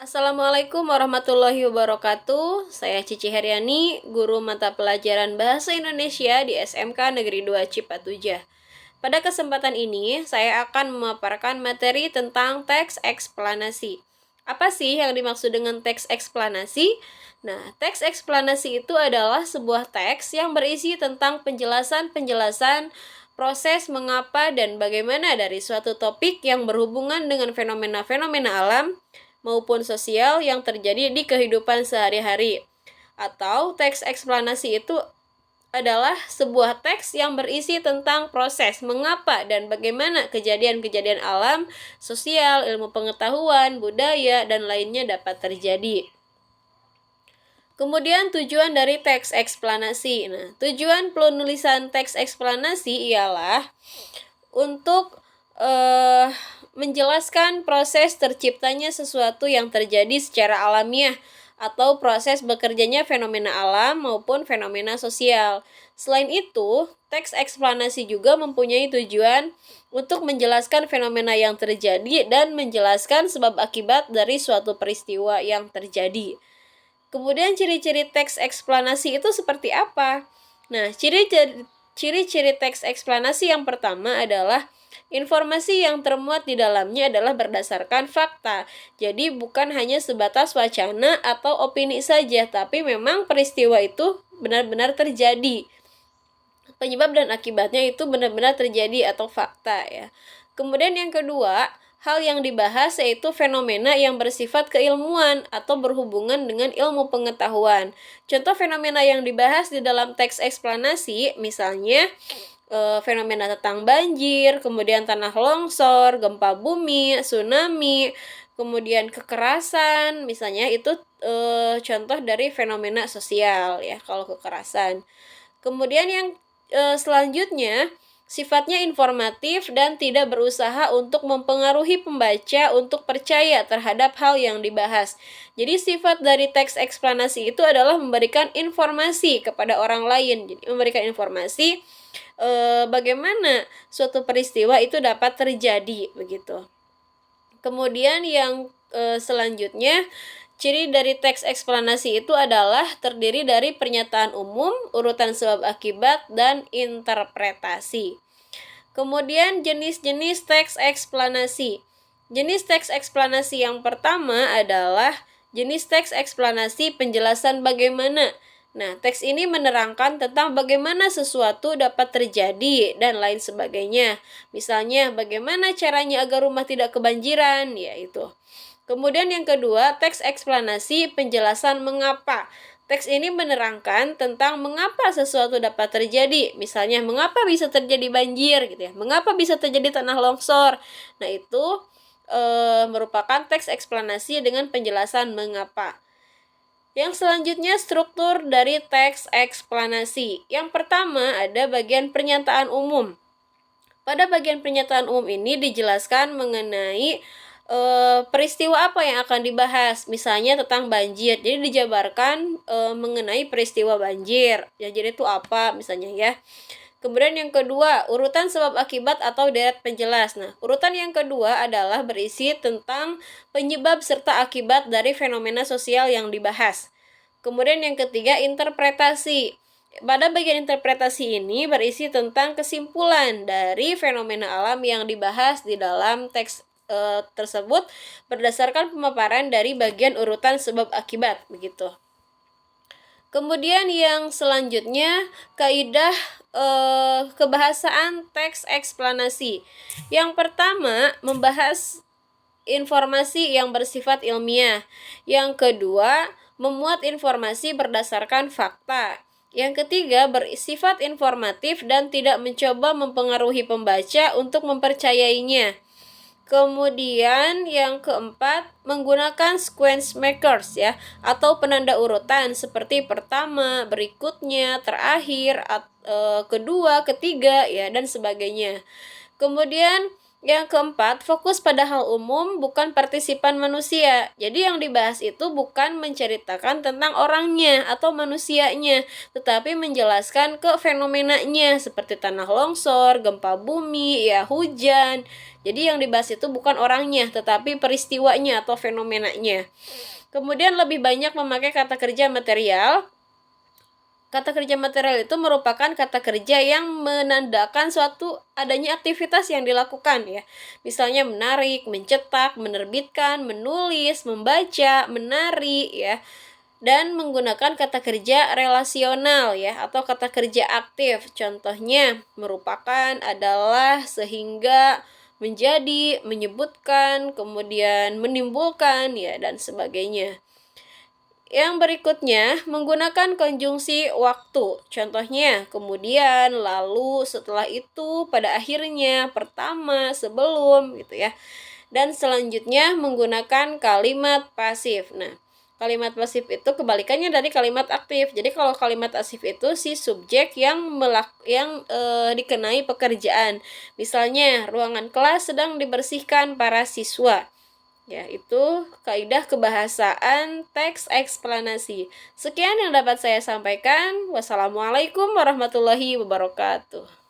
Assalamualaikum warahmatullahi wabarakatuh. Saya Cici Heriani, guru mata pelajaran Bahasa Indonesia di SMK Negeri 2 Cipatujah. Pada kesempatan ini, saya akan memaparkan materi tentang teks eksplanasi. Apa sih yang dimaksud dengan teks eksplanasi? Nah, teks eksplanasi itu adalah sebuah teks yang berisi tentang penjelasan-penjelasan proses mengapa dan bagaimana dari suatu topik yang berhubungan dengan fenomena-fenomena alam maupun sosial yang terjadi di kehidupan sehari-hari. Atau teks eksplanasi itu adalah sebuah teks yang berisi tentang proses mengapa dan bagaimana kejadian-kejadian alam, sosial, ilmu pengetahuan, budaya, dan lainnya dapat terjadi. Kemudian tujuan dari teks eksplanasi. Nah, tujuan penulisan teks eksplanasi ialah untuk menjelaskan proses terciptanya sesuatu yang terjadi secara alamiah atau proses bekerjanya fenomena alam maupun fenomena sosial. Selain itu, teks eksplanasi juga mempunyai tujuan untuk menjelaskan fenomena yang terjadi dan menjelaskan sebab akibat dari suatu peristiwa yang terjadi. Kemudian ciri-ciri teks eksplanasi itu seperti apa? Nah, ciri-ciri teks eksplanasi yang pertama adalah informasi yang termuat di dalamnya adalah berdasarkan fakta. Jadi bukan hanya sebatas wacana atau opini saja, tapi memang peristiwa itu benar-benar terjadi. Penyebab dan akibatnya itu benar-benar terjadi atau fakta ya. Kemudian yang kedua, hal yang dibahas yaitu fenomena yang bersifat keilmuan atau berhubungan dengan ilmu pengetahuan. Contoh fenomena yang dibahas di dalam teks eksplanasi misalnya fenomena tentang banjir, kemudian tanah longsor, gempa bumi, tsunami, kemudian kekerasan, misalnya itu contoh dari fenomena sosial ya kalau kekerasan. Kemudian yang selanjutnya sifatnya informatif dan tidak berusaha untuk mempengaruhi pembaca untuk percaya terhadap hal yang dibahas. Jadi sifat dari teks eksplanasi itu adalah memberikan informasi kepada orang lain. Jadi memberikan informasi bagaimana suatu peristiwa itu dapat terjadi begitu. Kemudian yang selanjutnya, ciri dari teks eksplanasi itu adalah terdiri dari pernyataan umum, urutan sebab akibat, dan interpretasi. Kemudian jenis-jenis teks eksplanasi. Jenis teks eksplanasi yang pertama adalah jenis teks eksplanasi penjelasan bagaimana. Nah, teks ini menerangkan tentang bagaimana sesuatu dapat terjadi dan lain sebagainya. Misalnya, bagaimana caranya agar rumah tidak kebanjiran, yaitu. Kemudian yang kedua, teks eksplanasi penjelasan mengapa. Teks ini menerangkan tentang mengapa sesuatu dapat terjadi. Misalnya, mengapa bisa terjadi banjir, gitu ya. Mengapa bisa terjadi tanah longsor. Nah, itu merupakan teks eksplanasi dengan penjelasan mengapa. Yang selanjutnya struktur dari teks eksplanasi. Yang pertama ada bagian pernyataan umum. Pada bagian pernyataan umum ini dijelaskan mengenai peristiwa apa yang akan dibahas. Misalnya tentang banjir. Jadi dijabarkan mengenai peristiwa banjir. Ya, jadi itu apa misalnya ya. Kemudian yang kedua, urutan sebab akibat atau deret penjelas. Nah, urutan yang kedua adalah berisi tentang penyebab serta akibat dari fenomena sosial yang dibahas. Kemudian yang ketiga, interpretasi. Pada bagian interpretasi ini berisi tentang kesimpulan dari fenomena alam yang dibahas di dalam teks tersebut berdasarkan pemaparan dari bagian urutan sebab akibat, begitu. Kemudian yang selanjutnya, kaidah kebahasaan teks eksplanasi. Yang pertama, membahas informasi yang bersifat ilmiah. Yang kedua, memuat informasi berdasarkan fakta. Yang ketiga, bersifat informatif dan tidak mencoba mempengaruhi pembaca untuk mempercayainya. Kemudian yang keempat, menggunakan sequence markers ya, atau penanda urutan seperti pertama, berikutnya, terakhir, kedua, ketiga ya, dan sebagainya. Kemudian Yang keempat, fokus pada hal umum bukan partisipan manusia. Jadi yang dibahas itu bukan menceritakan tentang orangnya atau manusianya, tetapi menjelaskan ke fenomenanya seperti tanah longsor, gempa bumi, ya hujan. Jadi yang dibahas itu bukan orangnya, tetapi peristiwanya atau fenomenanya. Kemudian lebih banyak memakai kata kerja material. Kata kerja material itu merupakan kata kerja yang menandakan suatu adanya aktivitas yang dilakukan ya. Misalnya menarik, mencetak, menerbitkan, menulis, membaca, menari ya. Dan menggunakan kata kerja relasional ya atau kata kerja aktif. Contohnya merupakan, adalah, sehingga, menjadi, menyebutkan, kemudian menimbulkan ya dan sebagainya. Yang berikutnya, menggunakan konjungsi waktu. Contohnya, kemudian, lalu, setelah itu, pada akhirnya, pertama, sebelum, gitu ya. Dan selanjutnya, menggunakan kalimat pasif. Nah, kalimat pasif itu kebalikannya dari kalimat aktif. Jadi kalau kalimat pasif itu si subjek yang dikenai pekerjaan. Misalnya, ruangan kelas sedang dibersihkan para siswa. Ya, itu kaidah kebahasaan teks eksplanasi. Sekian yang dapat saya sampaikan. Wassalamualaikum warahmatullahi wabarakatuh.